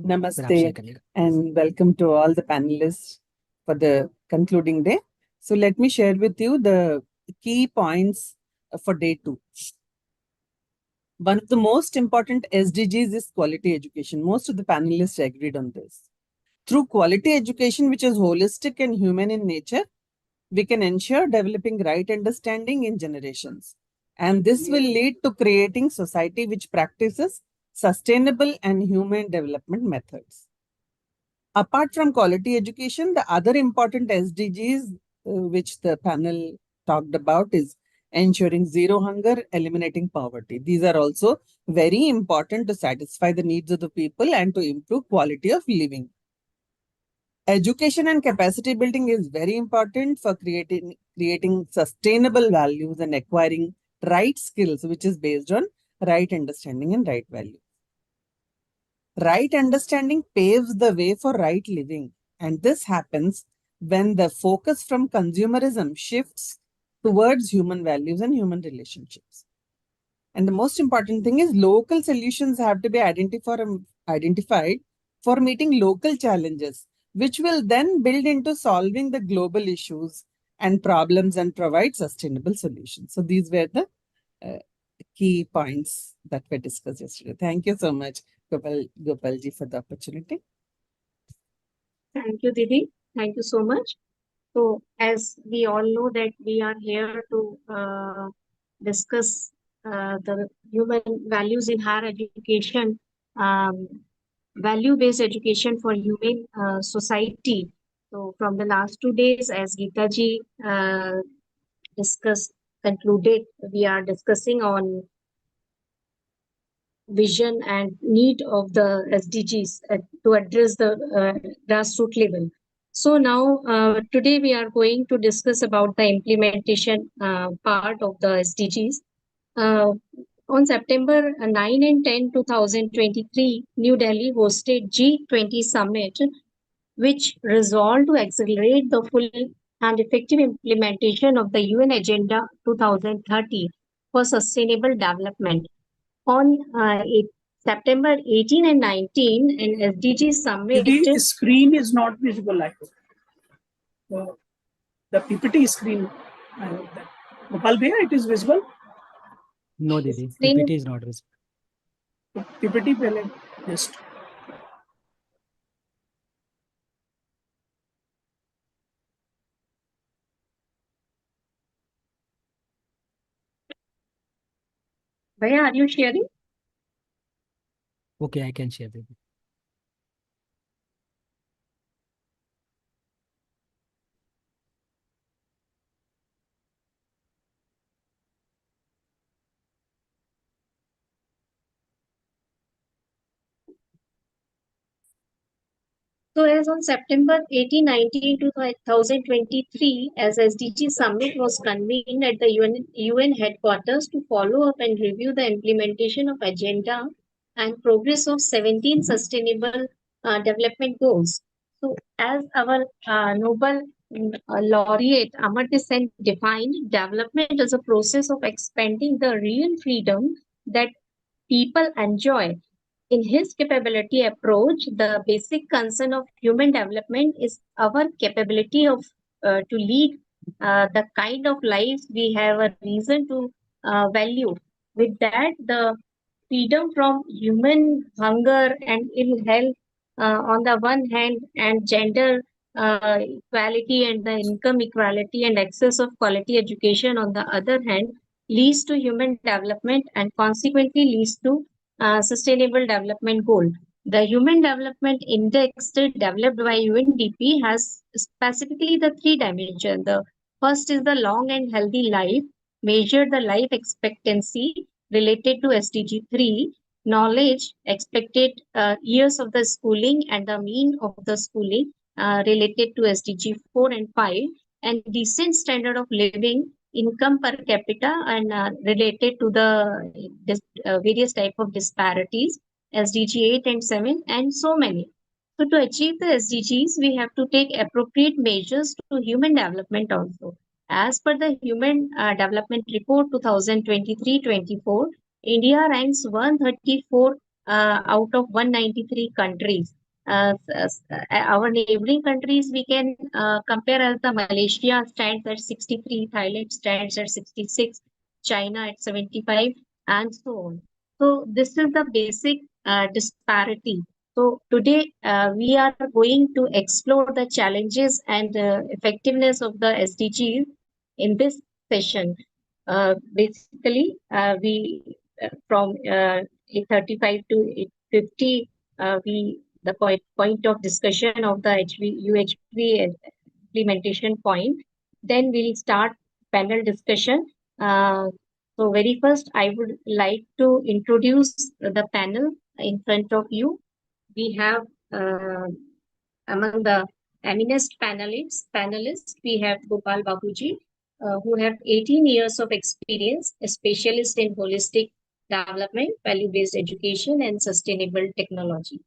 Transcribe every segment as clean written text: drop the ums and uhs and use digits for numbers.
Namaste and welcome to all the panelists for the concluding day. So let me share with you the key points for day 2. One of the most important SDGs is quality education. Most of the panelists agreed on this. Through quality education, which is holistic and human in nature, we can ensure developing right understanding in generations. And this will lead to creating society which practices sustainable and human development methods. Apart from quality education, the other important SDGs which the panel talked about is ensuring zero hunger, eliminating poverty. These are also very important to satisfy the needs of the people and to improve quality of living. Education and capacity building is very important for creating sustainable values and acquiring right skills, which is based on right understanding and right values. Right understanding paves the way for right living, and this happens when the focus from consumerism shifts towards human values and human relationships. And the most important thing is local solutions have to be identified for meeting local challenges, which will then build into solving the global issues and problems and provide sustainable solutions. So these were the key points that were discussed yesterday. Thank you so much, Gopalji, for the opportunity. Thank you, Didi. Thank you so much. So, as we all know that we are here to discuss the human values in higher education, value-based education for human society. So, from the last 2 days, as Geeta ji concluded, we are discussing on vision and need of the SDGs to address the grassroots level. So now today we are going to discuss about the implementation part of the SDGs. On September 9 and 10, 2023, New Delhi hosted G20 Summit, which resolved to accelerate the full and effective implementation of the UN Agenda 2030 for Sustainable Development. On September 18 and 19, in SDG Summit. The screen is not visible like the PPT screen. Gopal Bhaiya, it is visible? No, Didi, PPT is not visible. PPT pehle just. Bhaiya, are you sharing? Okay, I can share, Didi. So as on September 18, 19, 2023, as SDG Summit was convened at the UN headquarters to follow up and review the implementation of agenda and progress of 17 sustainable development goals. So as our Nobel laureate Amartya Sen defined, development is a process of expanding the real freedom that people enjoy. In his capability approach, the basic concern of human development is our capability of to lead the kind of lives we have a reason to value. With that, the freedom from human hunger and ill health on the one hand, and gender equality and the income equality and access of quality education on the other hand, leads to human development and consequently leads to Sustainable Development Goal. The Human Development Index developed by UNDP has specifically the 3 dimensions. The first is the long and healthy life, measure the life expectancy related to SDG 3, knowledge, expected years of the schooling and the mean of the schooling related to SDG 4 and 5, and decent standard of living, income per capita, and related to the various type of disparities, SDG 8 and 7, and so many. So to achieve the SDGs, we have to take appropriate measures to human development also. As per the Human Development Report 2023-24, India ranks 134 out of 193 countries. Our neighboring countries we can compare as the Malaysia stands at 63, Thailand stands at 66, China at 75, and so on. So this is the basic disparity. So today we are going to explore the challenges and effectiveness of the SDGs in this session. Basically, we from 35 to 50, the point of discussion of the UHV implementation point. Then we'll start panel discussion. So very first, I would like to introduce the panel in front of you. We have among the eminent panelists, we have Gopal Babuji, who have 18 years of experience, a specialist in holistic development, value-based education, and sustainable technology.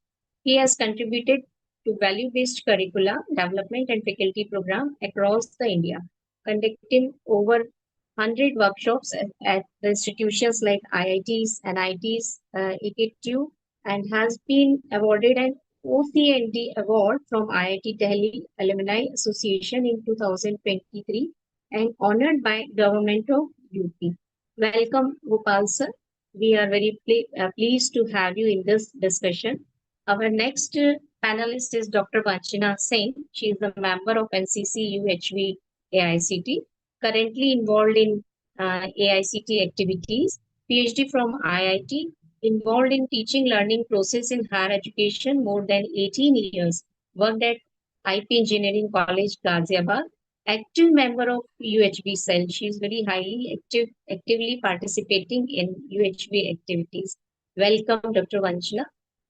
He has contributed to value-based curricula development and faculty program across the India, conducting over 100 workshops at the institutions like IITs, NITs, EKTU, and has been awarded an OCND award from IIT Delhi Alumni Association in 2023 and honored by Government of UP. Welcome, Gopal sir. We are very pleased to have you in this discussion. Our next panelist is Dr. Vanchana Singh. She is a member of NCC UHV AICT, currently involved in AICT activities, PhD from IIT, involved in teaching learning process in higher education more than 18 years, worked at IP Engineering College, Ghaziabad, active member of UHV cell. She is very highly actively participating in UHV activities. Welcome, Dr. Vanchana.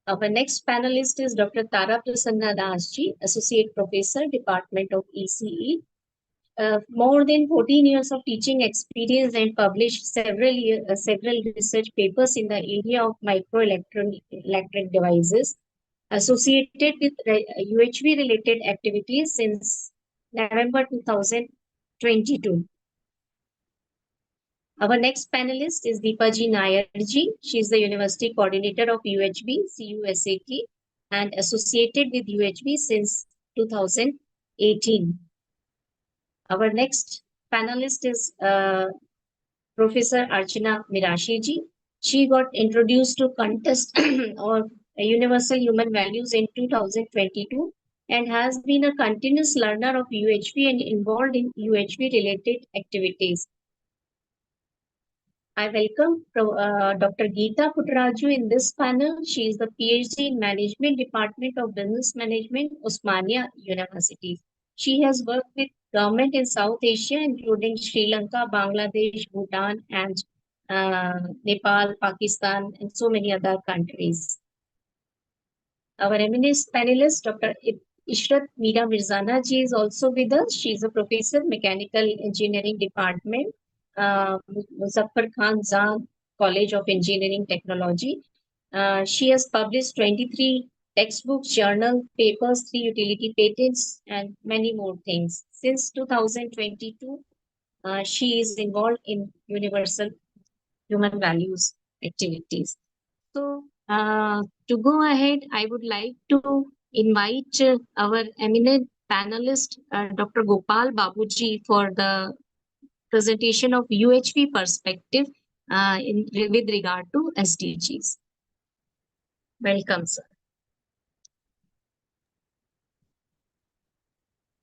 Our next panelist is Dr. Tara Prasanna Dasji, Associate Professor, Department of ECE. More than 14 years of teaching experience and published several research papers in the area of microelectric devices associated with UHV related activities since November 2022. Our next panelist is Deepaji Nayarji. She is the University Coordinator of UHV, CUSAT, and associated with UHV since 2018. Our next panelist is Professor Archana Mirashiji. She got introduced to contest or universal human values in 2022 and has been a continuous learner of UHV and involved in UHV related activities. I welcome Dr. Geeta Puttaraju in this panel. She is the PhD in Management Department of Business Management, Osmania University. She has worked with government in South Asia, including Sri Lanka, Bangladesh, Bhutan, and Nepal, Pakistan, and so many other countries. Our eminent panelist, Dr. Ishrat Meera Mirzana ji is also with us. She is a professor, Mechanical Engineering Department, Muzaffar Khan Zan College of Engineering Technology. She has published 23 textbooks, journal papers, 3 utility patents, and many more things. Since 2022, she is involved in universal human values activities. So to go ahead, I would like to invite our eminent panelist, Dr. Gopal Babuji, for the presentation of UHV perspective with regard to SDGs. Welcome, sir.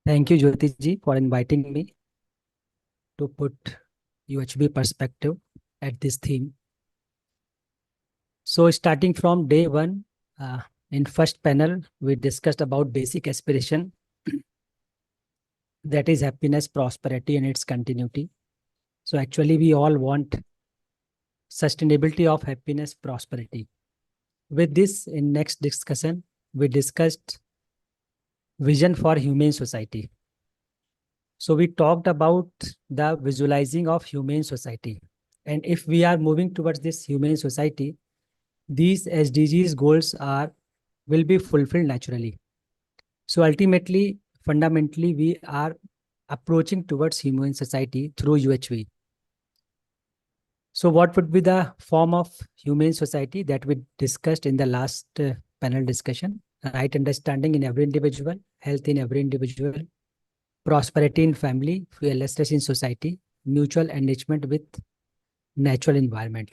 Thank you, Jyoti ji, for inviting me to put UHV perspective at this theme. So starting from day one, in first panel, we discussed about basic aspiration, that is happiness, prosperity, and its continuity. So actually, we all want sustainability of happiness, prosperity. With this, in next discussion, we discussed vision for humane society. So we talked about the visualizing of humane society. And if we are moving towards this humane society, these SDGs goals will be fulfilled naturally. So ultimately, fundamentally, we are approaching towards humane society through UHV. So what would be the form of humane society that we discussed in the last panel discussion? Right understanding in every individual, health in every individual, prosperity in family, fearlessness in society, mutual enrichment with natural environment.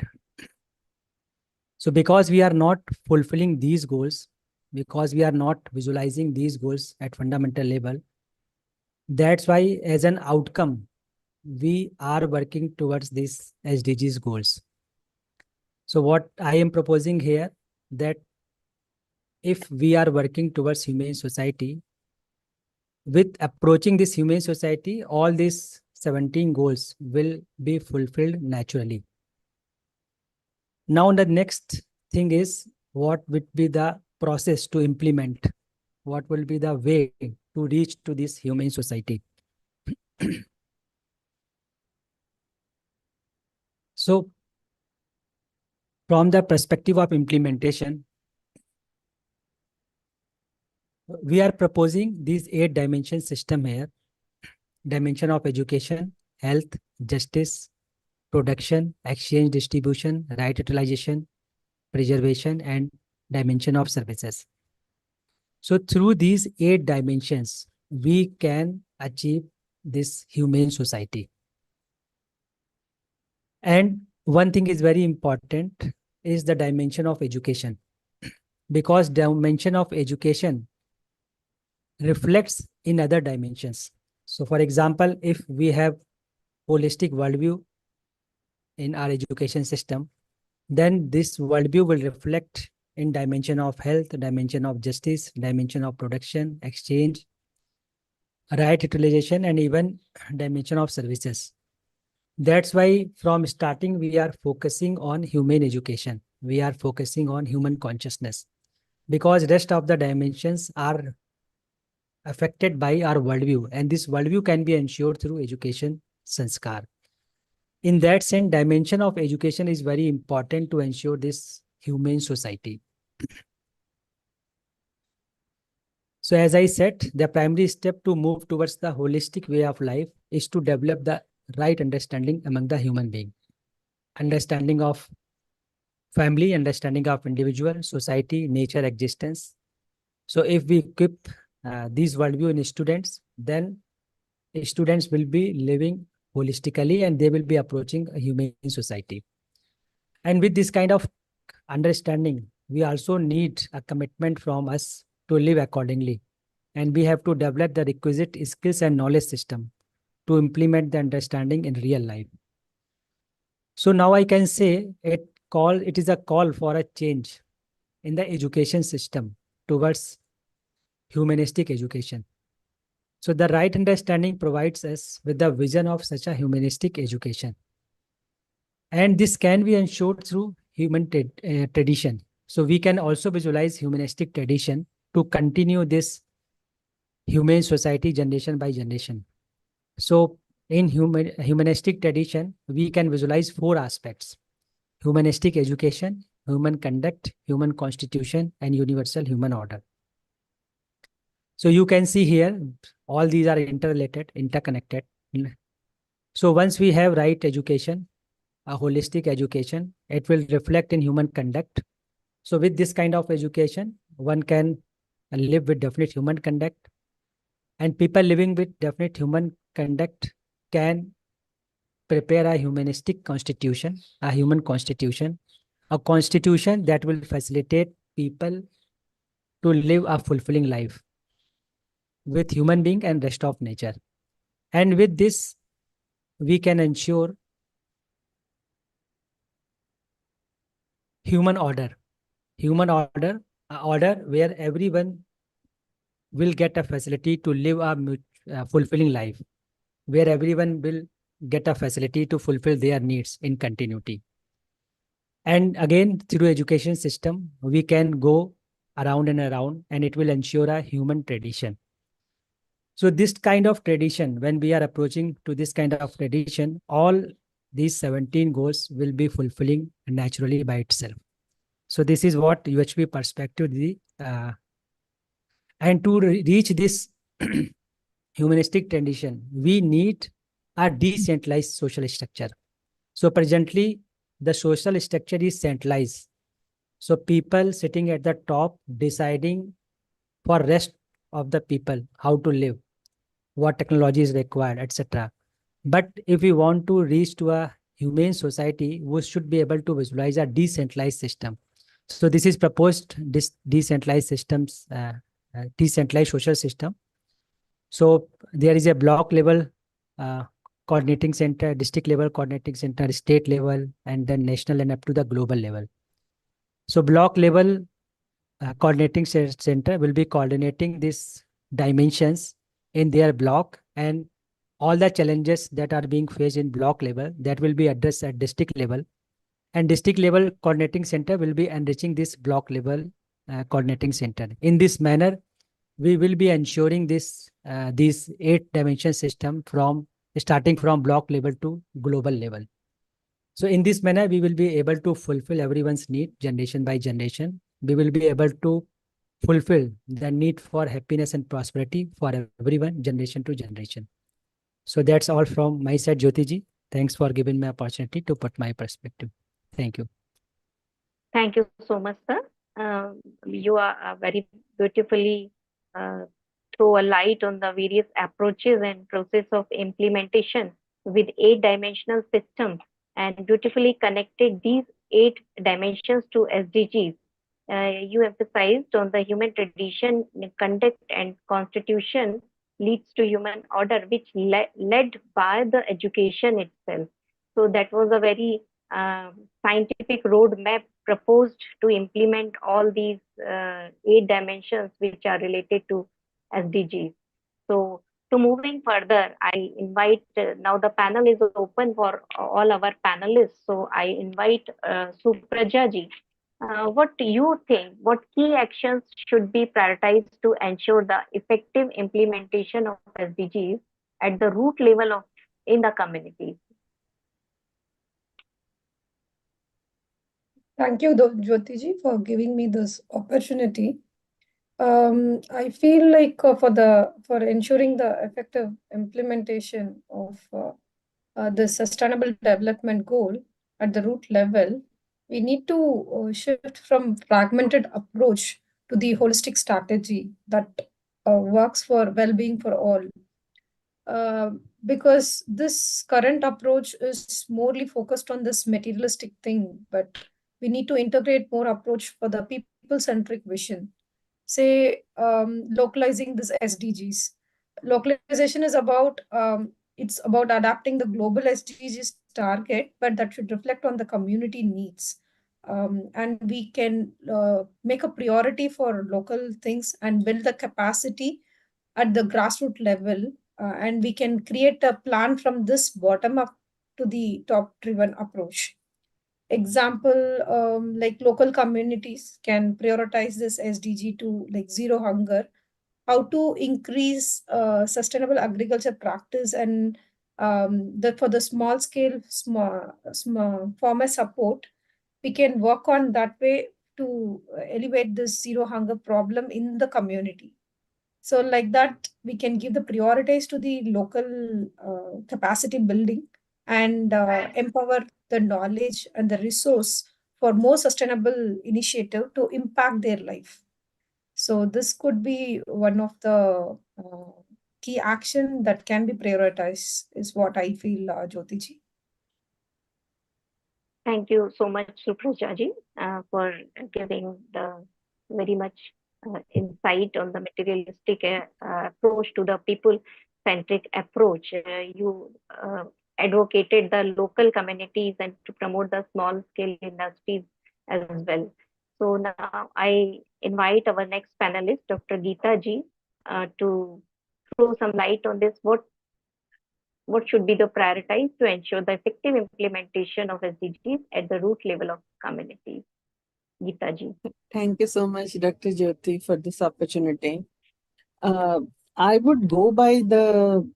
So because we are not fulfilling these goals, because we are not visualizing these goals at fundamental level, that's why as an outcome, we are working towards these SDGs goals. So what I am proposing here, that if we are working towards humane society, with approaching this humane society, all these 17 goals will be fulfilled naturally. Now the next thing is, what would be the process to implement? What will be the way to reach to this humane society? So from the perspective of implementation, we are proposing these 8 dimension system here: dimension of education, health, justice, production, exchange, distribution, right utilization, preservation, and dimension of services. So through these 8 dimensions, we can achieve this humane society. And one thing is very important is the dimension of education, because dimension of education reflects in other dimensions. So for example, if we have holistic worldview in our education system, then this worldview will reflect in dimension of health, dimension of justice, dimension of production, exchange, right utilization, and even dimension of services. That's why from starting, we are focusing on humane education. We are focusing on human consciousness, because rest of the dimensions are affected by our worldview, and this worldview can be ensured through education sanskar. In that sense, dimension of education is very important to ensure this humane society. So as I said, the primary step to move towards the holistic way of life is to develop the right understanding among the human being. Understanding of family, understanding of individual, society, nature, existence. So if we equip these worldview in students, then students will be living holistically and they will be approaching a humane society. And with this kind of understanding, we also need a commitment from us to live accordingly. And we have to develop the requisite skills and knowledge system to implement the understanding in real life. So now I can say it is a call for a change in the education system towards humanistic education. So the right understanding provides us with the vision of such a humanistic education. And this can be ensured through human tradition. So we can also visualize humanistic tradition to continue this humane society generation by generation. So in humanistic tradition, we can visualize 4 aspects: humanistic education, human conduct, human constitution, and universal human order. So you can see here, all these are interrelated, interconnected. So once we have right education, a holistic education, it will reflect in human conduct. So with this kind of education, one can live with definite human conduct, and people living with definite human conduct can prepare a humanistic constitution, a human constitution, a constitution that will facilitate people to live a fulfilling life with human being and rest of nature. And with this, we can ensure human order, order where everyone will get a facility to live a fulfilling life, where everyone will get a facility to fulfill their needs in continuity. And again, through education system, we can go around and around, and it will ensure a human tradition. So this kind of tradition, when we are approaching to this kind of tradition, all these 17 goals will be fulfilling naturally by itself. So this is what UHV perspective, and to reach this humanistic tradition, we need a decentralized social structure. So presently, the social structure is centralized. So people sitting at the top deciding for rest of the people how to live, what technology is required, etc. But if we want to reach to a humane society, we should be able to visualize a decentralized system. So this is proposed decentralized systems, decentralized social system. So there is a block level coordinating center, district level coordinating center, state level, and then national and up to the global level. So block level coordinating center will be coordinating these dimensions in their block, and all the challenges that are being faced in block level that will be addressed at district level, and district level coordinating center will be enriching this block level coordinating center. In this manner, we will be ensuring this these 8-dimension system from starting from block level to global level. So in this manner, we will be able to fulfill everyone's need generation by generation. We will be able to fulfill the need for happiness and prosperity for everyone, generation to generation. So that's all from my side, Jyoti ji. Thanks for giving me opportunity to put my perspective. Thank you. Thank you so much, sir. You are very beautifully throw a light on the various approaches and process of implementation with 8-dimensional systems, and beautifully connected these 8 dimensions to SDGs. You emphasized on the human tradition, conduct, and constitution leads to human order, which led by the education itself. So that was a very scientific roadmap proposed to implement all these 8 dimensions which are related to SDGs. So to moving further, I invite, now the panel is open for all our panelists. So I invite Supraja ji. What do you think? What key actions should be prioritized to ensure the effective implementation of SDGs at the root level of in the community? Thank you, Jyoti ji, for giving me this opportunity. I feel like for ensuring the effective implementation of the Sustainable Development Goal at the root level, we need to shift from fragmented approach to the holistic strategy that works for well-being for all. Because this current approach is morely focused on this materialistic thing, but we need to integrate more approach for the people-centric vision. Say, localizing this SDGs. Localization is about it's about adapting the global SDGs target, but that should reflect on the community needs. And we can make a priority for local things and build the capacity at the grassroots level, and we can create a plan from this bottom up to the top driven approach. Example, like local communities can prioritize this SDG to like zero hunger, how to increase sustainable agriculture practice, and for the small scale small farmer support, we can work on that way to elevate this zero hunger problem in the community. So like that, we can give the priorities to the local capacity building and empower the knowledge and the resource for more sustainable initiative to impact their life. So this could be one of the key action that can be prioritized, is what I feel, Jyoti ji. Thank you so much, Supraja ji, for giving the very much insight on the materialistic approach to the people-centric approach. You advocated the local communities and to promote the small-scale industries as well. So now I invite our next panelist, Dr. Geeta ji, to throw some light on this. What should be the prioritized to ensure the effective implementation of SDGs at the root level of communities? Geeta ji. Thank you so much, Dr. Jyoti, for this opportunity. I would go by the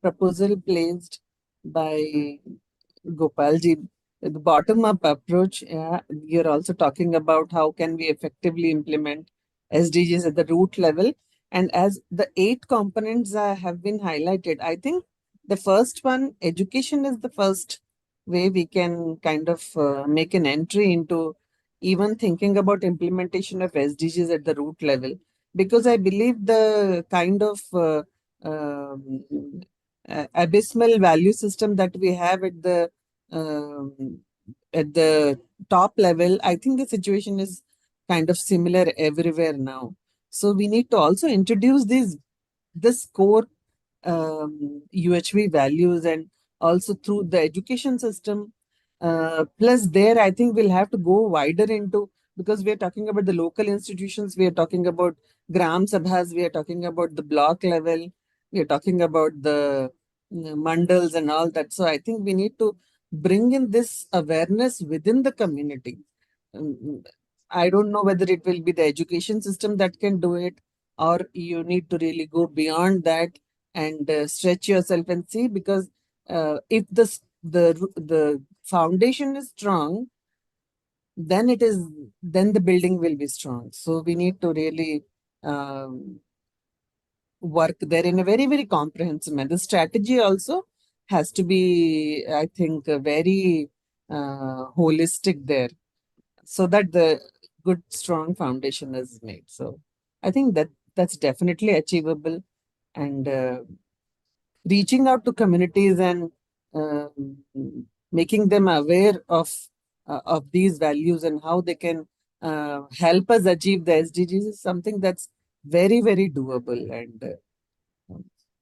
proposal placed by Gopalji, the bottom-up approach. Yeah, you're also talking about how can we effectively implement SDGs at the root level. And as the 8 components have been highlighted, I think the first one, education, is the first way we can kind of make an entry into even thinking about implementation of SDGs at the root level. Because I believe the kind of abysmal value system that we have um, at the top level, I think the situation is kind of similar everywhere now. So we need to also introduce this core UHV values, and also through the education system. Plus, there I think we'll have to go wider into, because we are talking about the local institutions, we are talking about gram sabhas, we are talking about the block level, we are talking about the mandals and all that. So I think we need to bring in this awareness within the community. Um, I don't know whether it will be the education system that can do it, or you need to really go beyond that and stretch yourself and see. Because if the foundation is strong, then the building will be strong. So we need to really work there in a very, very comprehensive manner. The strategy also has to be, I think, very holistic there, so that the good, strong foundation is made. So I think that's definitely achievable. And reaching out to communities and making them aware of these values and how they can help us achieve the SDGs is something that's very, very doable. And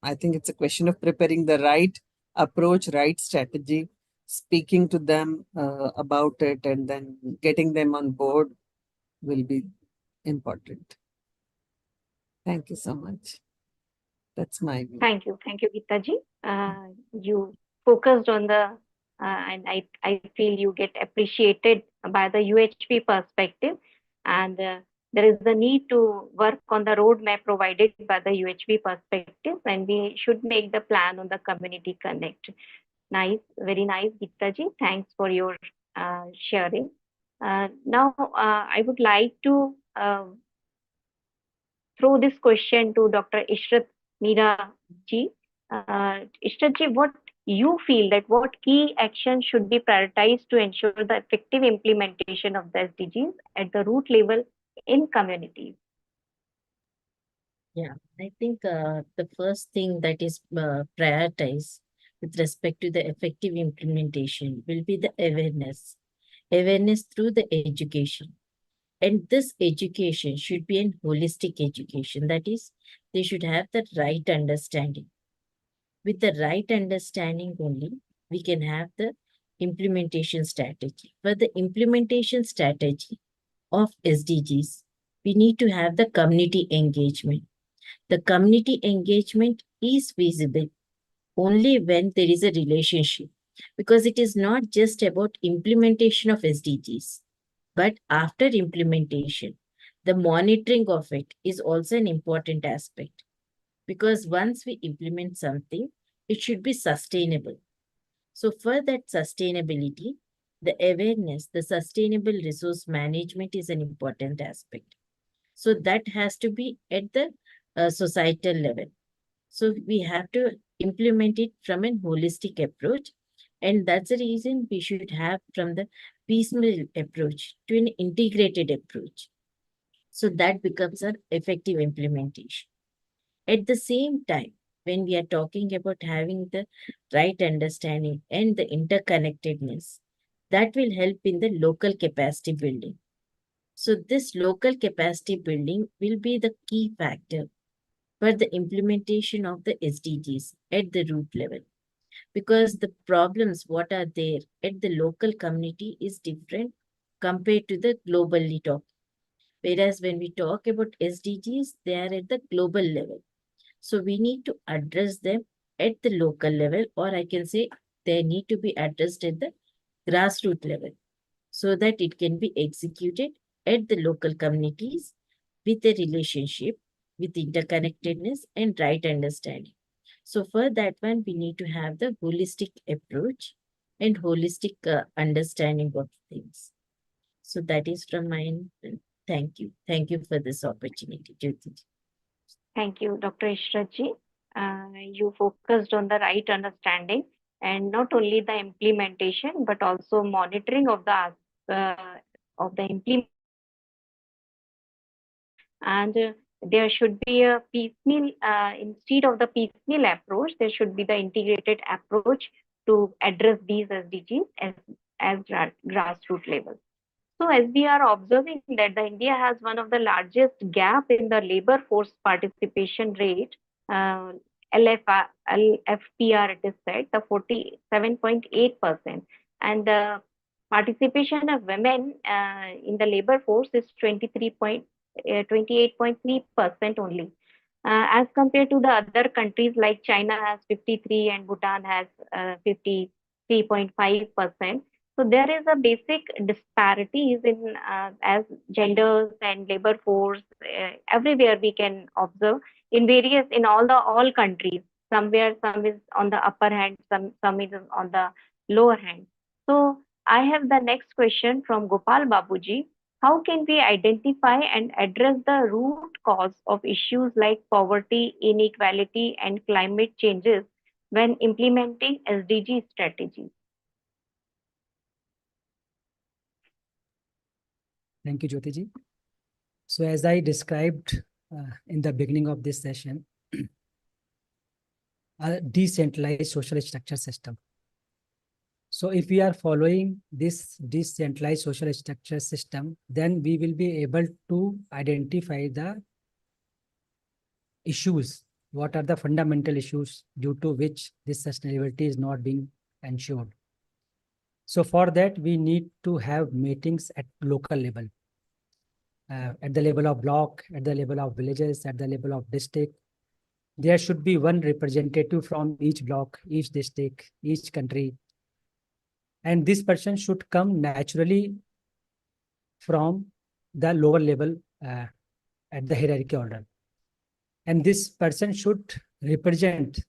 I think it's a question of preparing the right approach, right strategy, speaking to them about it, and then getting them on board will be important. Thank you so much. That's my view. Thank you, Geeta ji. You focused on the, and I feel you get appreciated by the UHV perspective, and there is the need to work on the roadmap provided by the UHV perspective, and we should make the plan on the community connect. Nice, very nice, Geeta ji. Thanks for your sharing. Now, I would like to throw this question to Dr. Ishrat Meera ji. Ishrat ji, what you feel that what key actions should be prioritized to ensure the effective implementation of the SDGs at the root level in communities? Yeah, I think the first thing that is prioritized with respect to the effective implementation will be the awareness through the education. And this education should be an holistic education. That is, they should have the right understanding. With the right understanding only, we can have the implementation strategy. For the implementation strategy of SDGs, we need to have the community engagement. The community engagement is feasible only when there is a relationship, because it is not just about implementation of SDGs, but after implementation, the monitoring of it is also an important aspect, because once we implement something, it should be sustainable. So for that sustainability, the awareness, the sustainable resource management is an important aspect. So that has to be at the societal level. So we have to implement it from a holistic approach. And that's the reason we should have from the piecemeal approach to an integrated approach. So that becomes an effective implementation. At the same time, when we are talking about having the right understanding and the interconnectedness, that will help in the local capacity building. So this local capacity building will be the key factor for the implementation of the SDGs at the root level. Because the problems what are there at the local community is different compared to the globally talk. Whereas when we talk about SDGs, they are at the global level. So we need to address them at the local level, or I can say they need to be addressed at the grassroots level, so that it can be executed at the local communities with a relationship, with interconnectedness and right understanding. So for that one, we need to have the holistic approach and holistic understanding of things. So that is from my end. Thank you. Thank you for this opportunity, Jyoti. Thank you, Dr. Ishrat ji. You focused on the right understanding and not only the implementation but also monitoring of the implementation. And there should be a piecemeal, instead of the piecemeal approach, there should be the integrated approach to address these SDGs as grassroots level. So as we are observing that the India has one of the largest gap in the labor force participation rate, uh, LFPR it is said, the 47.8%, and the participation of women in the labor force is 28.3% only. As compared to the other countries like China has 53 and Bhutan has 53.5%. So there is a basic disparities in as genders and labor force everywhere we can observe in all countries. Somewhere some is on the upper hand, some is on the lower hand. So I have the next question from Gopal Babuji. How can we identify and address the root cause of issues like poverty, inequality, and climate changes when implementing SDG strategies? Thank you, Jyotiji. So as I described in the beginning of this session, a decentralized social structure system. So if we are following this decentralized social structure system, then we will be able to identify the issues. What are the fundamental issues due to which this sustainability is not being ensured? So for that, we need to have meetings at local level, at the level of block, at the level of villages, at the level of district. There should be one representative from each block, each district, each country. And this person should come naturally from the lower level at the hierarchy order. And this person should represent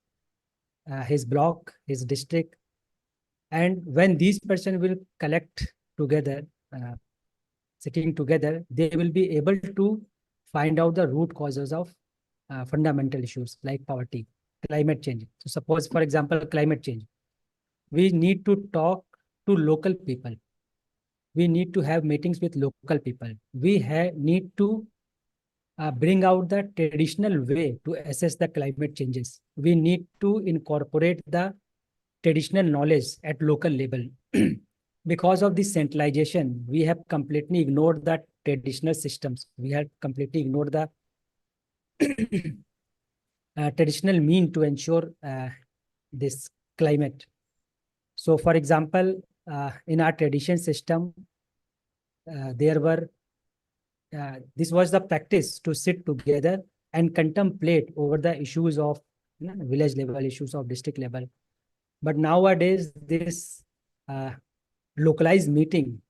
his block, his district. And when these person will collect together, sitting together, they will be able to find out the root causes of fundamental issues like poverty, climate change. So suppose, for example, climate change. We need to talk to local people. We need to have meetings with local people. We need to bring out the traditional way to assess the climate changes. We need to incorporate the traditional knowledge at local level. Because of this centralization, we have completely ignored the traditional systems. We have completely ignored the traditional mean to ensure this climate. So, for example, in our tradition system, this was the practice to sit together and contemplate over the issues of village level, issues of district level. But nowadays, this localized meeting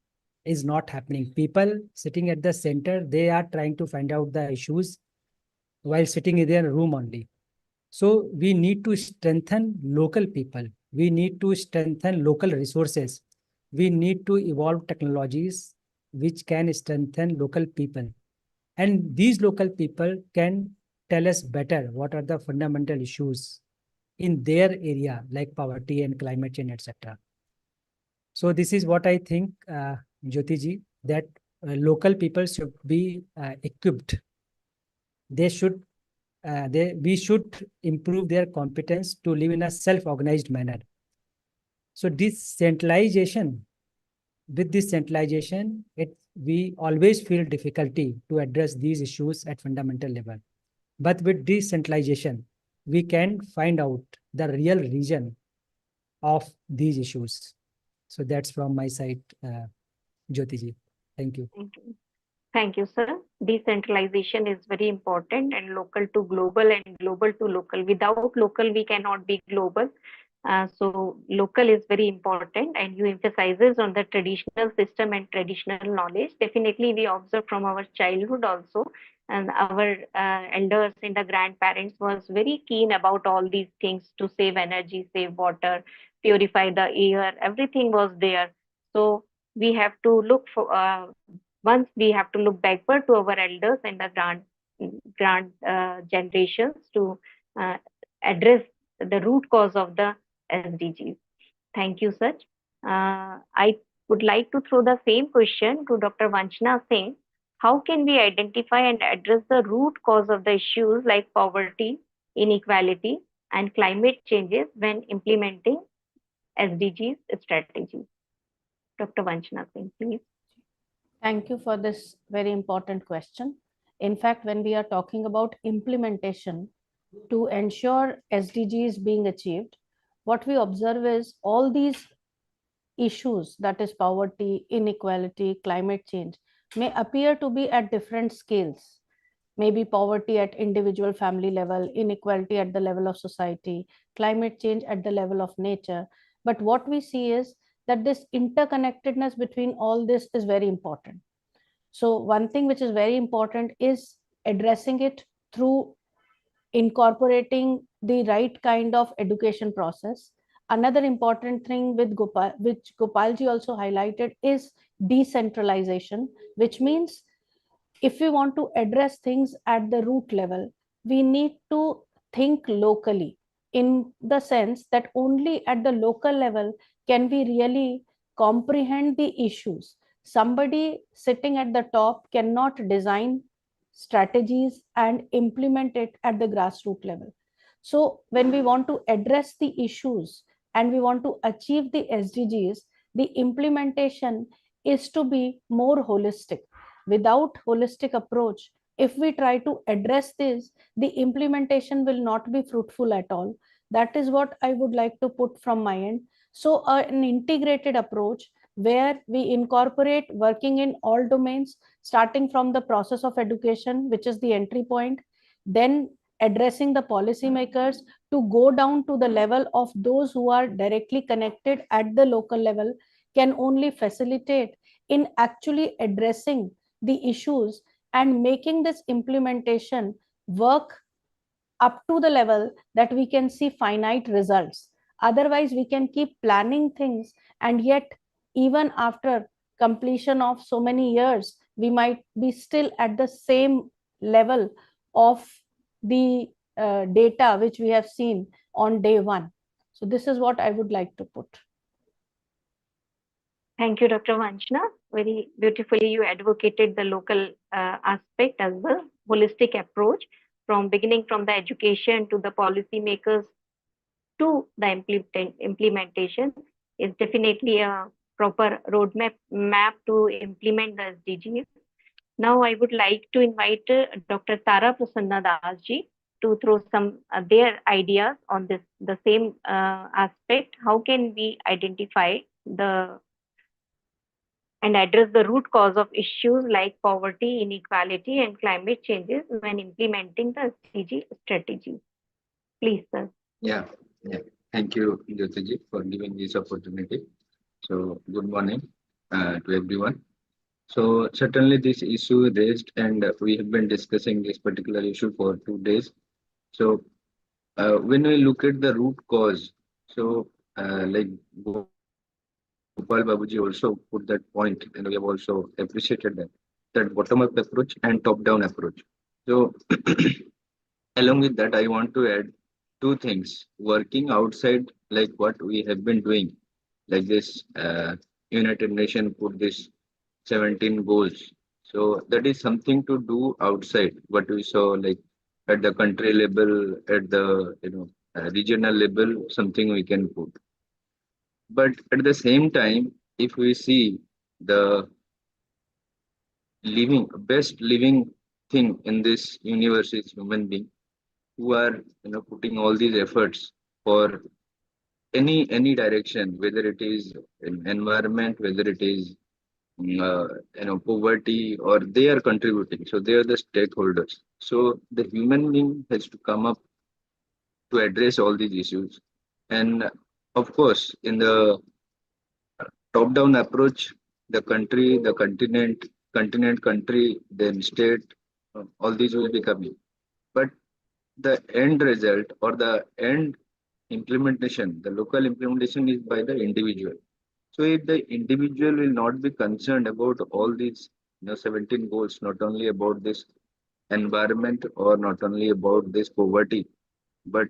is not happening. People sitting at the center, they are trying to find out the issues while sitting in their room only. So we need to strengthen local people. We need to strengthen local resources. We need to evolve technologies which can strengthen local people. And these local people can tell us better what are the fundamental issues in their area, like poverty and climate change, etc. So this is what I think, Jyotiji, that local people should be equipped. They should, we should improve their competence to live in a self-organized manner. So decentralization, with this centralization, we always feel difficulty to address these issues at fundamental level. But with decentralization, we can find out the real reason of these issues. So that's from my side, Jyotiji. Thank you. Thank you, sir. Decentralization is very important, and local to global and global to local. Without local, we cannot be global. So local is very important, and you emphasizes on the traditional system and traditional knowledge. Definitely, we observe from our childhood also, and our elders and the grandparents was very keen about all these things to save energy, save water, purify the air. Everything was there. So we have to look for once we have to look backward to our elders and the grand generations to address the root cause of the SDGs. Thank you, sir. I would like to throw the same question to Dr. Vanchana Singh. How can we identify and address the root cause of the issues like poverty, inequality, and climate changes when implementing SDGs strategies? Dr. Vanchana Singh, please. Thank you for this very important question. In fact, when we are talking about implementation to ensure SDGs being achieved, what we observe is all these issues, that is poverty, inequality, climate change, may appear to be at different scales. Maybe poverty at individual family level, inequality at the level of society, climate change at the level of nature. But what we see is that this interconnectedness between all this is very important. So one thing which is very important is addressing it through incorporating the right kind of education process. Another important thing with Gopal, which Gopalji also highlighted, is decentralization, which means if we want to address things at the root level, we need to think locally, in the sense that only at the local level can we really comprehend the issues. Somebody sitting at the top cannot design strategies and implement it at the grassroots level. So when we want to address the issues and we want to achieve the SDGs, the implementation is to be more holistic. Without holistic approach, if we try to address this, the implementation will not be fruitful at all. That is what I would like to put from my end. So an integrated approach where we incorporate working in all domains, starting from the process of education, which is the entry point, then addressing the policymakers to go down to the level of those who are directly connected at the local level, can only facilitate in actually addressing the issues and making this implementation work up to the level that we can see finite results. Otherwise, we can keep planning things, and yet, even after completion of so many years, we might be still at the same level of the data which we have seen on day one. So, this is what I would like to put. Thank you, Dr. Vanchana. Very beautifully, you advocated the local aspect as the holistic approach from beginning from the education to the policymakers to the implementation is definitely a proper roadmap to implement the SDGs. Now, I would like to invite Dr. Tara Prasanna Das ji to throw some their ideas on this the same aspect. How can we identify the and address the root cause of issues like poverty, inequality, and climate changes when implementing the SDG strategy? Please, sir. Yeah. Thank you, Jyotiji, for giving this opportunity. So, good morning to everyone. So, certainly this issue raised, and we have been discussing this particular issue for 2 days. So, when we look at the root cause, so like Gopal Babuji also put that point, and we have also appreciated that bottom-up approach and top-down approach. So, along with that, I want to add two things: working outside, like what we have been doing, like this United Nations put this 17 goals. So that is something to do outside what we saw, like at the country level, at the regional level, something we can put. But at the same time, if we see the best living thing in this universe is human being, who are putting all these efforts for any direction, whether it is in environment, whether it is poverty, or they are contributing. So they are the stakeholders. So the human being has to come up to address all these issues. And of course, in the top-down approach, the country, the continent, country, then state, all these will be coming. But the end result or the end implementation, the local implementation is by the individual. So if the individual will not be concerned about all these 17 goals, not only about this environment or not only about this poverty, but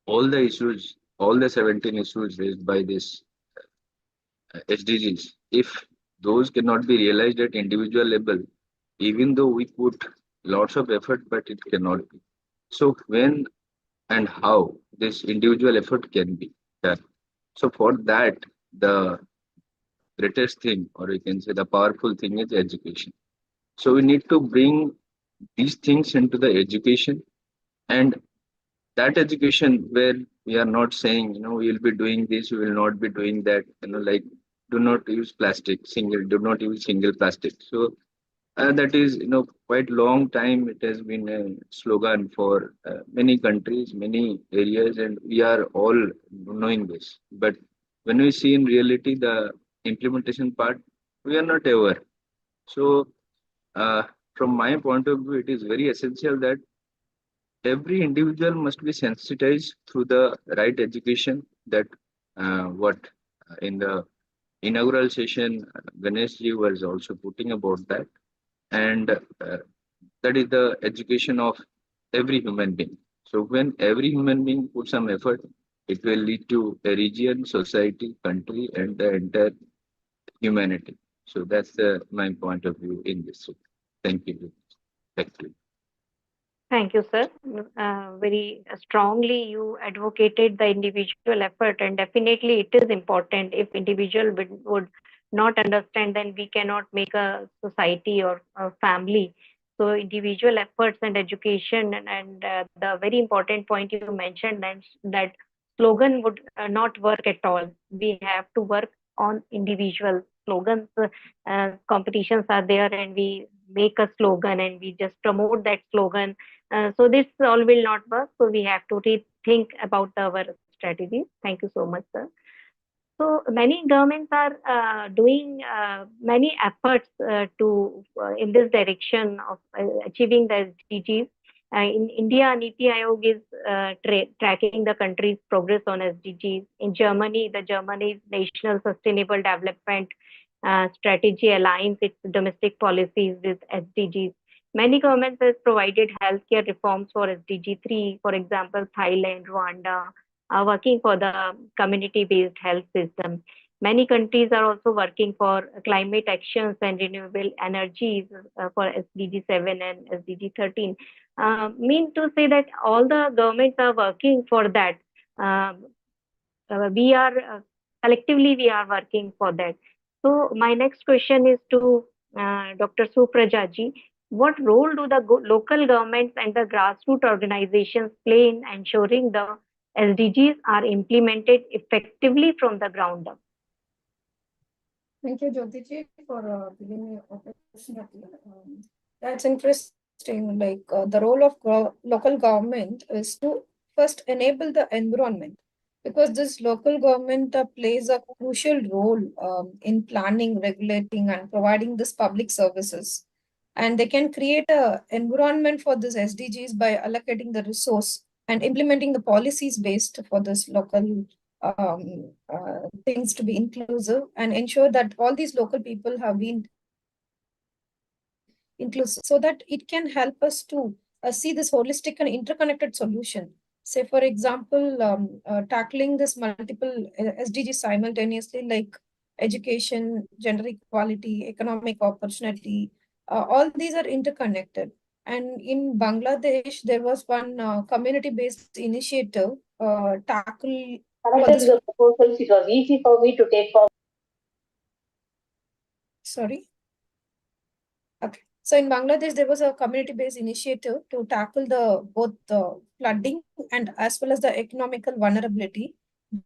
all the issues all the 17 issues raised by this SDGs, if those cannot be realized at individual level, even though we put lots of effort, but it cannot be. So when and how this individual effort can be done. So for that, the greatest thing, or we can say the powerful thing, is education. So we need to bring these things into the education, and that education where we are not saying, we will be doing this, we will not be doing that, like do not use plastic, do not use single plastic. So that is, quite long time it has been a slogan for many countries, many areas, and we are all knowing this. But when we see in reality the implementation part, we are not aware. So uh, from my point of view, it is very essential that every individual must be sensitized through the right education. That what in the inaugural session, Ganesh ji was also putting about that, and that is the education of every human being. So when every human being puts some effort, it will lead to a region, society, country, and the entire humanity. So that's my point of view in this. Thank you. Thank you. Thank you, sir. Very strongly you advocated the individual effort, and definitely it is important. If individual would not understand, then we cannot make a society or a family. So individual efforts and education, and the very important point you mentioned, that slogan would not work at all. We have to work on individual slogans. Competitions are there, and we make a slogan and we just promote that slogan. So this all will not work. So we have to rethink about our strategies. Thank you so much, sir. So many governments are doing many efforts to in this direction of achieving the SDGs. In India, Niti Aayog is tracking the country's progress on SDGs. In Germany, the Germany's National Sustainable Development Strategy aligns its domestic policies with SDGs. Many governments have provided healthcare reforms for SDG 3, for example, Thailand, Rwanda, are working for the community-based health system. Many countries are also working for climate actions and renewable energies for SDG 7 and SDG 13. Mean to say that all the governments are working for that. We are collectively we are working for that. So my next question is to Dr. Supraja ji. What role do the local governments and the grassroots organizations play in ensuring the SDGs are implemented effectively from the ground up? Thank you, Jyotiji, for giving me opportunity. That's interesting. Like the role of local government is to first enable the environment, because this local government plays a crucial role in planning, regulating, and providing this public services. And they can create an environment for this SDGs by allocating the resource and implementing the policies based for this local things to be inclusive, and ensure that all these local people have been inclusive, so that it can help us to see this holistic and interconnected solution. Say, for example, tackling this multiple SDGs simultaneously, like education, gender equality, economic opportunity, all these are interconnected. And in Bangladesh, there was one community-based initiative tackle. The proposal, it was easy for me to take forward. Sorry. Okay. So in Bangladesh, there was a community-based initiative to tackle both the flooding and as well as the economical vulnerability.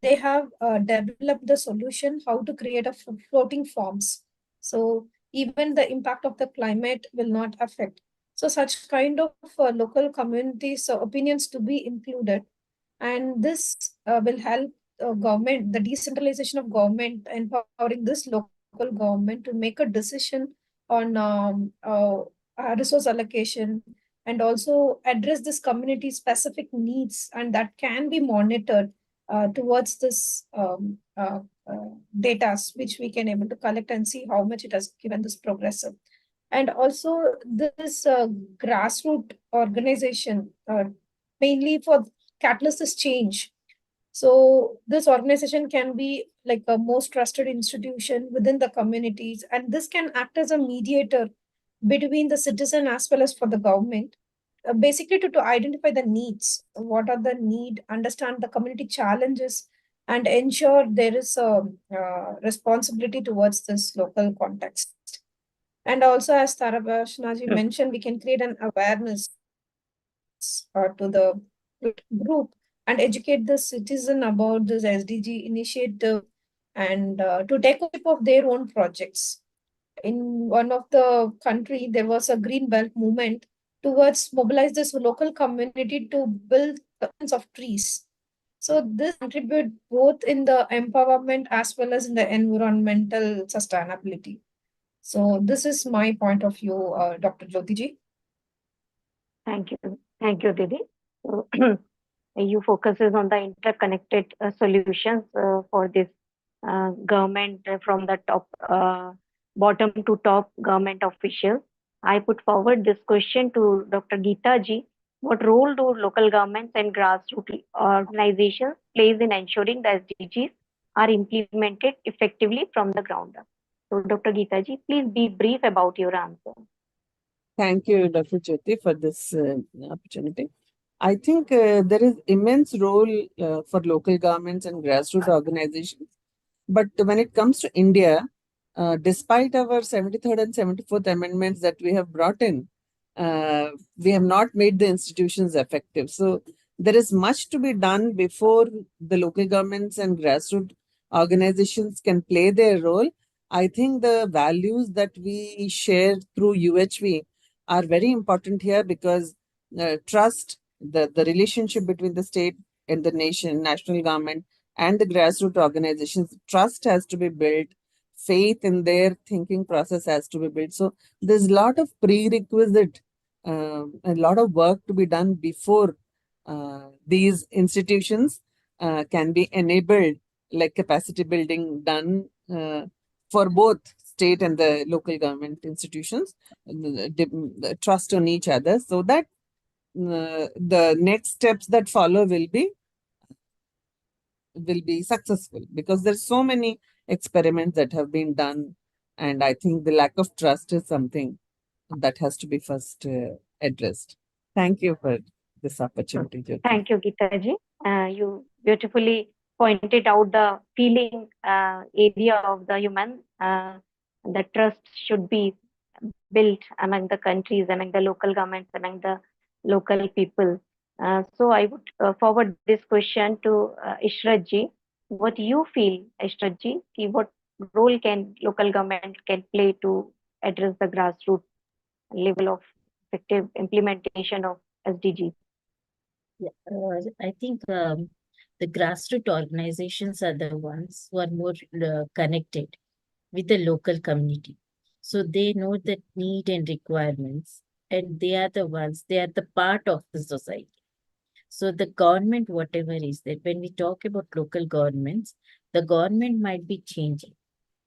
They have developed the solution how to create a floating farms. So even the impact of the climate will not affect. So such kind of local communities' opinions to be included. And this will help government, the decentralization of government, empowering this local government to make a decision on resource allocation, and also address this community specific needs, and that can be monitored towards this data which we can able to collect and see how much it has given this progressive. And also this grassroots organization mainly for catalyst is change. So this organization can be like a most trusted institution within the communities, and this can act as a mediator between the citizen as well as for the government, basically to identify the needs, what are the need, understand the community challenges, and ensure there is a responsibility towards this local context. And also, as Tarabashnaji mentioned, we can create an awareness to the group and educate the citizen about this SDG initiative, and to take ownership of their own projects. In one of the country, there was a green belt movement towards mobilize this local community to build thousands of trees. So this contribute both in the empowerment as well as in the environmental sustainability. So this is my point of view, Dr. Jyotiji. Thank you, Didi. So, you focuses on the interconnected solutions for this government from the top, bottom to top government officials. I put forward this question to Dr. Geeta ji. What role do local governments and grassroots organizations plays in ensuring the SDGs are implemented effectively from the ground up? So, Dr. Geeta ji, please be brief about your answer. Thank you, Dr. Jyoti, for this opportunity. I think there is immense role for local governments and grassroots organizations. But when it comes to India, despite our 73rd and 74th amendments that we have brought in, we have not made the institutions effective. So there is much to be done before the local governments and grassroots organizations can play their role. I think the values that we share through UHV are very important here, because trust, the relationship between the state and the nation, national government, and the grassroots organizations, trust has to be built, faith in their thinking process has to be built. So there's a lot of prerequisite, a lot of work to be done before these institutions can be enabled, like capacity building done for both state and the local government institutions, the trust on each other, so that the next steps that follow will be successful, because there's so many experiments that have been done, and I think the lack of trust is something that has to be first addressed. Thank you for this opportunity, Jyoti. Thank you, Geeta ji. You beautifully pointed out the feeling area of the human. The trust should be built among the countries, among the local governments, among the local people. So I would forward this question to Ishrat ji. What you feel, Ishrat ji, what role can local government can play to address the grassroots level of effective implementation of SDGs? Yeah, I think the grassroots organizations are the ones who are more connected with the local community. So they know the need and requirements, and they are the ones, they are the part of the society. So the government, whatever is that, when we talk about local governments, the government might be changing,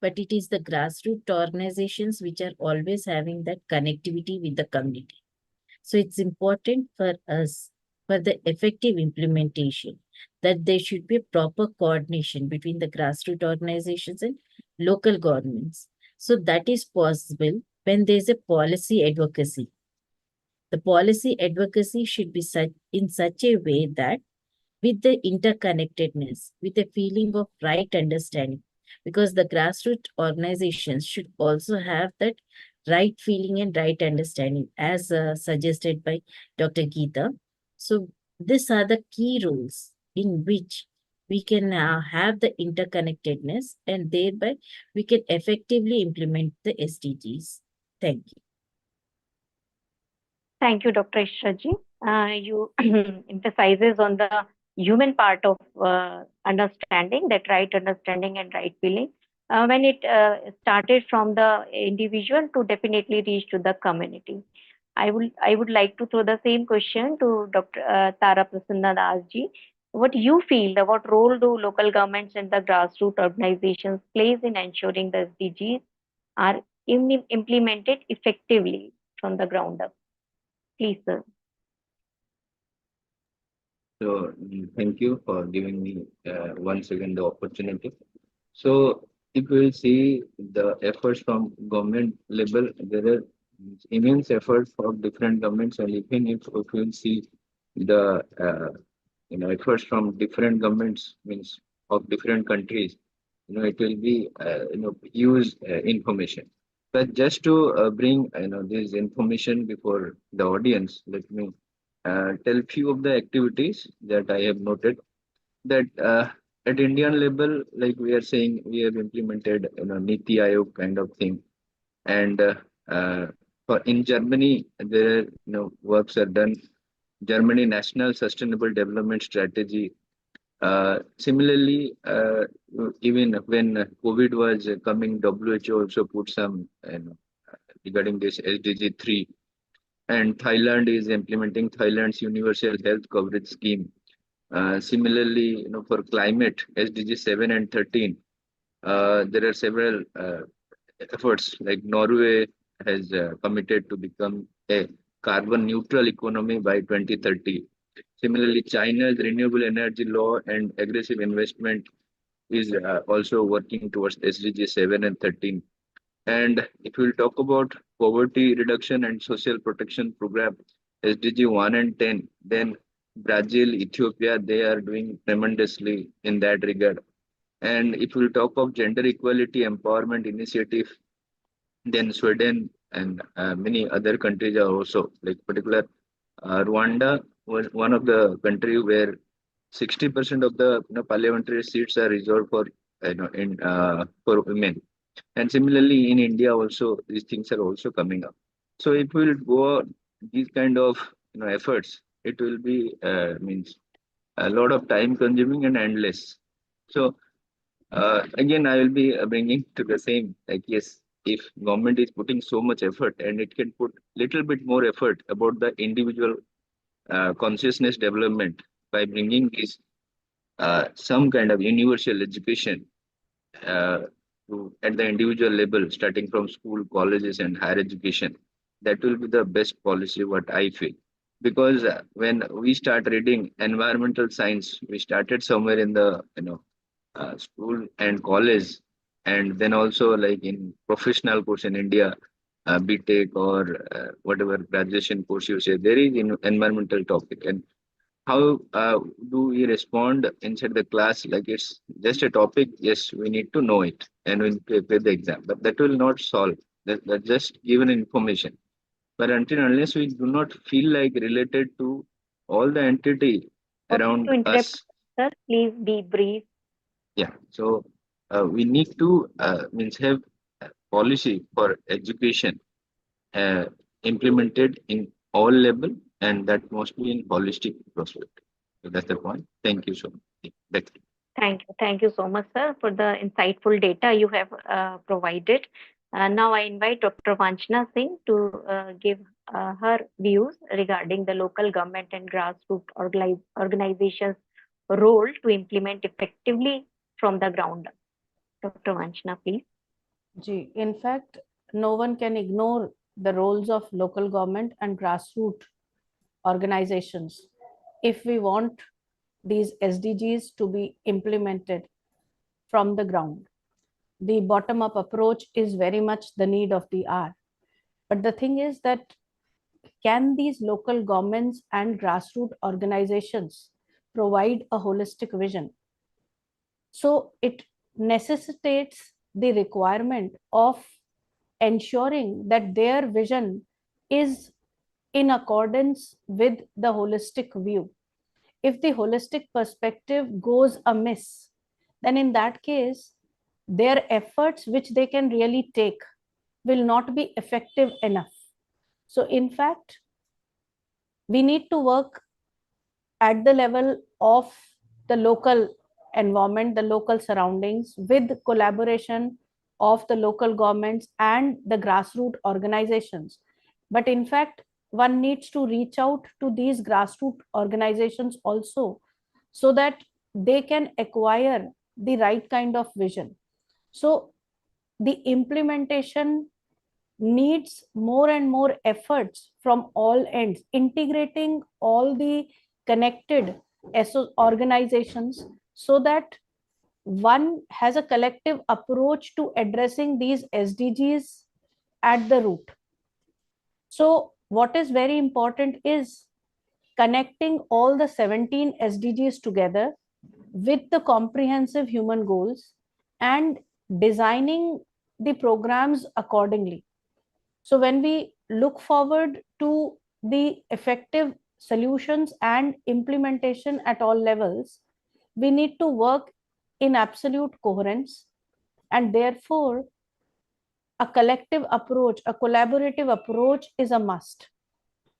but it is the grassroots organizations which are always having that connectivity with the community. So it's important for us, for the effective implementation, that there should be a proper coordination between the grassroots organizations and local governments. So that is possible when there's a policy advocacy. The policy advocacy should be in such a way that with the interconnectedness, with a feeling of right understanding, because the grassroots organizations should also have that right feeling and right understanding, as suggested by Dr. Geeta. So these are the key roles in which we can have the interconnectedness, and thereby we can effectively implement the SDGs. Thank you. Thank you, Dr. Ishraji. You emphasizes on the human part of understanding, that right understanding and right feeling. When it started from the individual to definitely reach to the community. I would like to throw the same question to Dr. Tara Prasanna Das ji. What you feel, what role do local governments and the grassroots organizations plays in ensuring the SDGs are implemented effectively from the ground up? Please, sir. So thank you for giving me once again the opportunity. So if we will see the efforts from government level, there are immense efforts from different governments, and even if we will see the efforts from different governments, means of different countries, it will be use information. But just to bring this information before the audience, let me tell few of the activities that I have noted that at Indian level, like we are saying, we have implemented Niti Aayog kind of thing, and for in Germany, there works are done. Germany National Sustainable Development Strategy. Similarly, even when COVID was coming, WHO also put some regarding this SDG 3, and Thailand is implementing Thailand's Universal Health Coverage Scheme. Similarly, for climate, SDG 7 and 13, there are several efforts like Norway has committed to become a carbon neutral economy by 2030. Similarly, China's renewable energy law and aggressive investment is also working towards SDG 7 and 13. And if we'll talk about poverty reduction and social protection program, SDG 1 and 10, then Brazil, Ethiopia, they are doing tremendously in that regard. And if we'll talk of gender equality empowerment initiative, then Sweden and many other countries are also, like particular Rwanda was one of the country where 60% of the parliamentary seats are reserved for for women. And similarly in India also these things are also coming up. So if we'll go these kind of efforts, it will be means a lot of time consuming and endless. So again, I will be bringing to the same, like, yes, if government is putting so much effort and it can put little bit more effort about the individual consciousness development by bringing this some kind of universal education uh, at the individual level, starting from school, colleges, and higher education, that will be the best policy, what I feel. Because when we start reading environmental science, we started somewhere in the school and college, and then also like in professional course in India, BTech or whatever graduation course you say, there is environmental topic. And how do we respond inside the class? Like it's just a topic, yes, we need to know it and we prepare the exam, but that will not solve. That just given information. But until unless we do not feel like related to all the entity Sorry around to interrupt, us, sir. Please be brief. yeah. So we need to means have a policy for education uh, implemented in all level, and that mostly in holistic perspective. So that's the point. Thank you so much. Back to you. Thank you. Thank you so much, sir, for the insightful data you have provided. Now I invite Dr. Vanchana Singh to give her views regarding the local government and grassroots organizations' role to implement effectively from the ground up. Dr. Vanchana, please. Ji, in fact, no one can ignore the roles of local government and grassroots organizations if we want these SDGs to be implemented from the ground. The bottom-up approach is very much the need of the hour. But the thing is that can these local governments and grassroots organizations provide a holistic vision? So it necessitates the requirement of ensuring that their vision is in accordance with the holistic view. If the holistic perspective goes amiss, then in that case, their efforts which they can really take will not be effective enough. So in fact, we need to work at the level of the local environment, the local surroundings, with collaboration of the local governments and the grassroots organizations. But in fact, one needs to reach out to these grassroots organizations also, so that they can acquire the right kind of vision. So the implementation needs more and more efforts from all ends, integrating all the connected organizations, so that one has a collective approach to addressing these SDGs at the root. So what is very important is connecting all the 17 SDGs together with the comprehensive human goals and designing the programs accordingly. So when we look forward to the effective solutions and implementation at all levels, we need to work in absolute coherence, and therefore a collective approach, a collaborative approach is a must.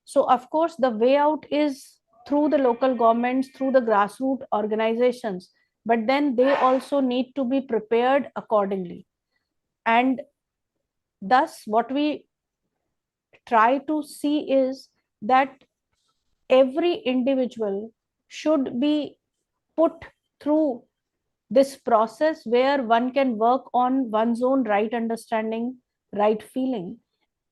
So of course, the way out is through the local governments, through the grassroots organizations, but then they also need to be prepared accordingly. And thus, what we try to see is that every individual should be put through this process where one can work on one's own right understanding, right feeling,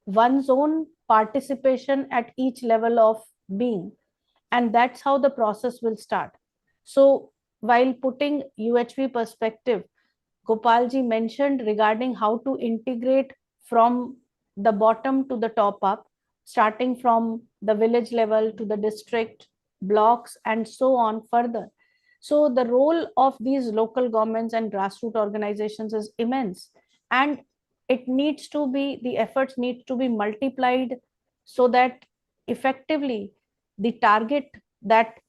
one's own participation at each level of being. And that's how the process will start. So while putting UHV perspective, Gopalji mentioned regarding how to integrate from the bottom to the top up, starting from the village level to the district, blocks, and so on further. So the role of these local governments and grassroots organizations is immense, and it needs to be, the efforts need to be multiplied so that effectively the target that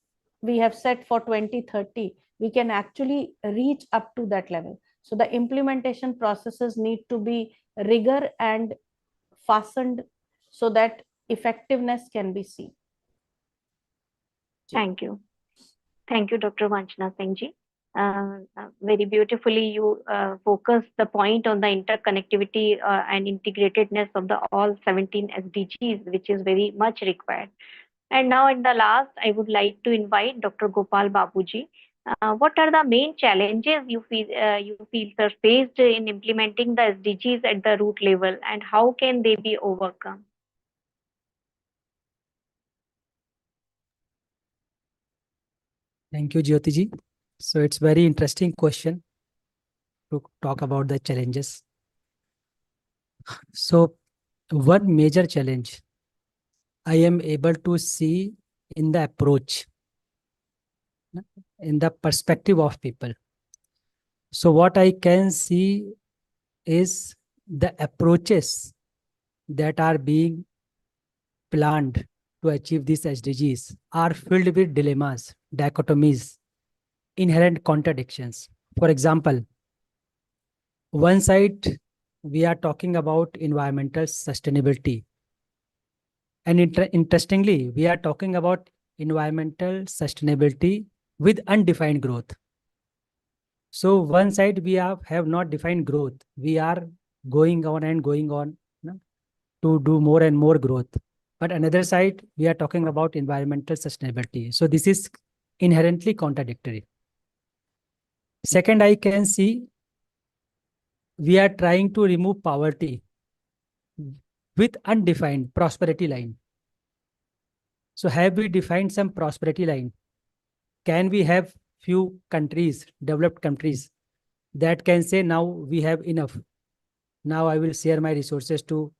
we have set for 2030, we can actually reach up to that level. So the implementation processes need to be rigor and fastened so that effectiveness can be seen. Thank you. Thank you, Dr. Vanchana Singh ji. Very beautifully, you focus the point on the interconnectivity and integratedness of the all 17 SDGs, which is very much required. And now in the last, I would like to invite Dr. Gopal Babuji. What are the main challenges you feel are faced in implementing the SDGs at the root level, and how can they be overcome? Thank you, Jyoti ji. So it's very interesting question to talk about the challenges. So one major challenge I am able to see in the approach, in the perspective of people. So what I can see is the approaches that are being planned to achieve these SDGs are filled with dilemmas, dichotomies, inherent contradictions. For example, one side, we are talking about environmental sustainability. And interestingly, we are talking about environmental sustainability with undefined growth. So one side, we have not defined growth. We are going on and going on, to do more and more growth. But another side, we are talking about environmental sustainability. So this is inherently contradictory. Second, I can see we are trying to remove poverty with undefined prosperity line. So have we defined some prosperity line? Can we have few countries, developed countries, that can say, now we have enough. Now I will share my resources to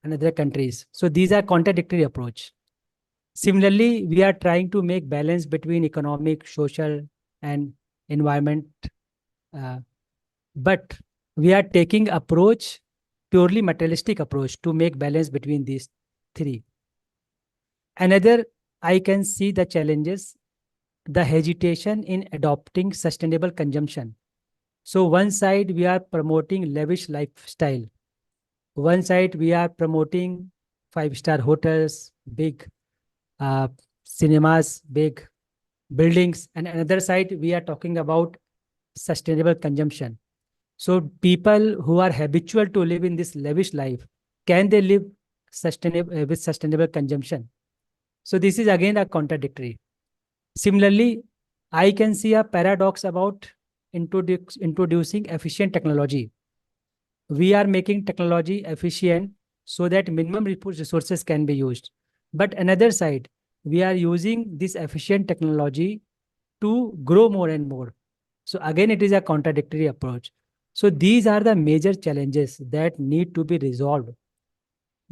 another countries. So these are contradictory approach. Similarly, we are trying to make balance between economic, social, and environment. But we are taking approach, purely materialistic approach, to make balance between these three. Another, I can see the challenges, the hesitation in adopting sustainable consumption. So one side, we are promoting lavish lifestyle. One side, we are promoting 5-star hotels, big cinemas, big buildings. And another side, we are talking about sustainable consumption. So people who are habitual to live in this lavish life, can they live sustainable with sustainable consumption? So this is again a contradictory. Similarly, I can see a paradox about introducing efficient technology. We are making technology efficient so that minimum resources can be used. But another side, we are using this efficient technology to grow more and more. So again, it is a contradictory approach. So these are the major challenges that need to be resolved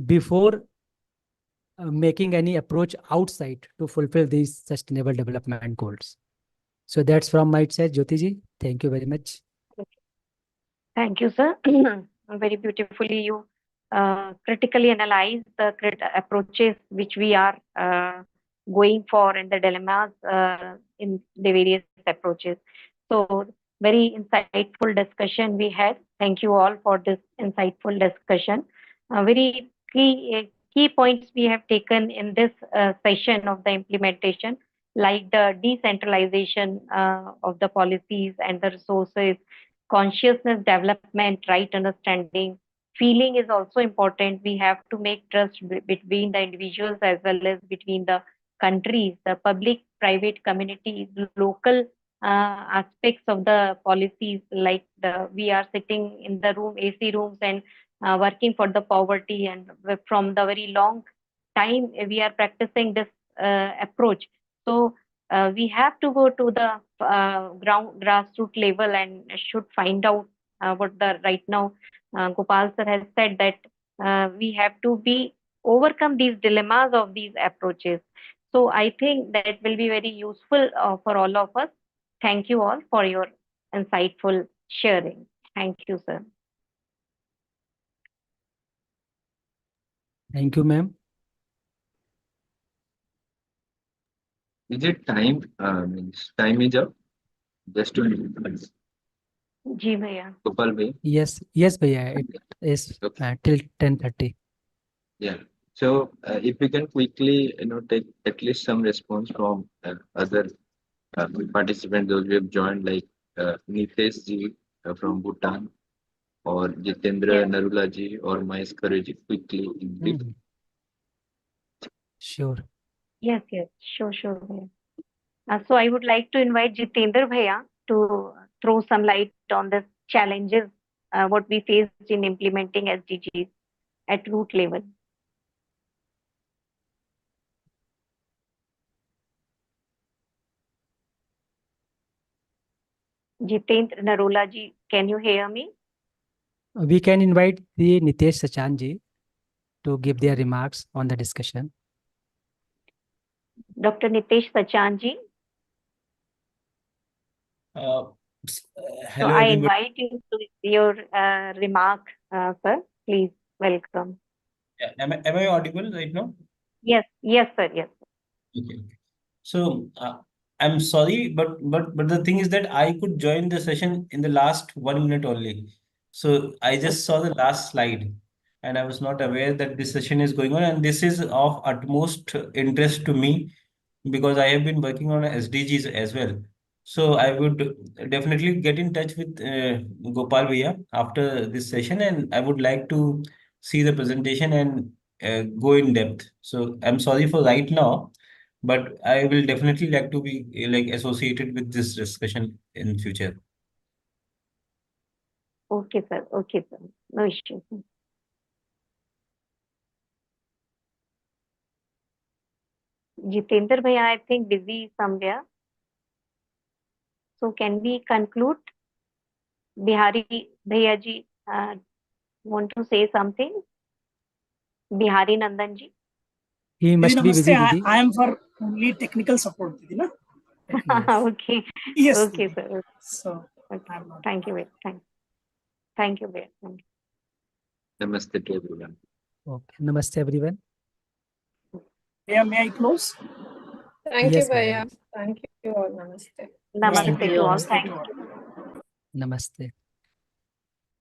before making any approach outside to fulfill these sustainable development goals. So that's from my side, Jyotiji. Thank you very much. Thank you, sir. Very beautifully, you critically analyze the approaches which we are going for and the dilemmas in the various approaches. So, very insightful discussion we had. Thank you all for this insightful discussion. Very key points we have taken in this session of the implementation, like the decentralization of the policies and the resources, consciousness development, right understanding. Feeling is also important. We have to make trust between the individuals as well as between the countries, the public, private, community, local aspects of the policies. Like we are sitting in the room, AC rooms, and working for the poverty, and from the very long time we are practicing this approach. So we have to go to the grassroots level and should find out what the right now Gopal sir has said, that we have to be overcome these dilemmas of these approaches. So I think that will be very useful for all of us. Thank you all for your insightful sharing. Thank you, sir. Thank you, ma'am. Is it time? Means time is up. Just 20 minutes. Ji bhaiya. Gopal bhai. Yes, bhaiya. It is Okay. till 10:30. Yeah. So if we can quickly, take at least some response from other participants, those who have joined, like Nitesh ji from Bhutan, or Jitendra Yes. Narula ji, or Mahesh Kare ji, quickly in brief. Sure. Yes, sure, bhaiya. So I would like to invite Jitendra bhaiya to throw some light on the challenges what we faced in implementing SDGs at root level. Jitendra Narula ji, can you hear me? We can invite the Nitesh Sachan ji to give their remarks on the discussion. Dr. Nitesh Sachan ji. Hello, So I everybody. invite you to your remark, sir. Please welcome. Am I audible right now? Yes, sir. Yes. Okay. So I'm sorry, but the thing is that I could join the session in the last 1 minute only. So I just saw the last slide, and I was not aware that this session is going on, and this is of utmost interest to me because I have been working on SDGs as well. So I would definitely get in touch with Gopal Bhaiya after this session, and I would like to see the presentation and go in depth. So I'm sorry for right now, but I will definitely like to be like associated with this discussion in future. Okay, sir. No issue. Jitendra bhaiya, I think busy somewhere. So can we conclude? Bihari bhaiya ji want to say something? Bihari Nandan ji. He must be busy, Namaste. Didi. I am for only technical support, Didi, na? Okay. Yes. Okay, Didi. sir. So Okay. I'm not. Thank you. Thank you, bhaiya. Thank you. Namaste to everyone. Okay. Namaste, everyone. Yeah, may I close? Thank Yes, you, Bhaiya. bhaiya. Thank you all. Namaste. Namaste Thank you to all. all. Thank you. Namaste.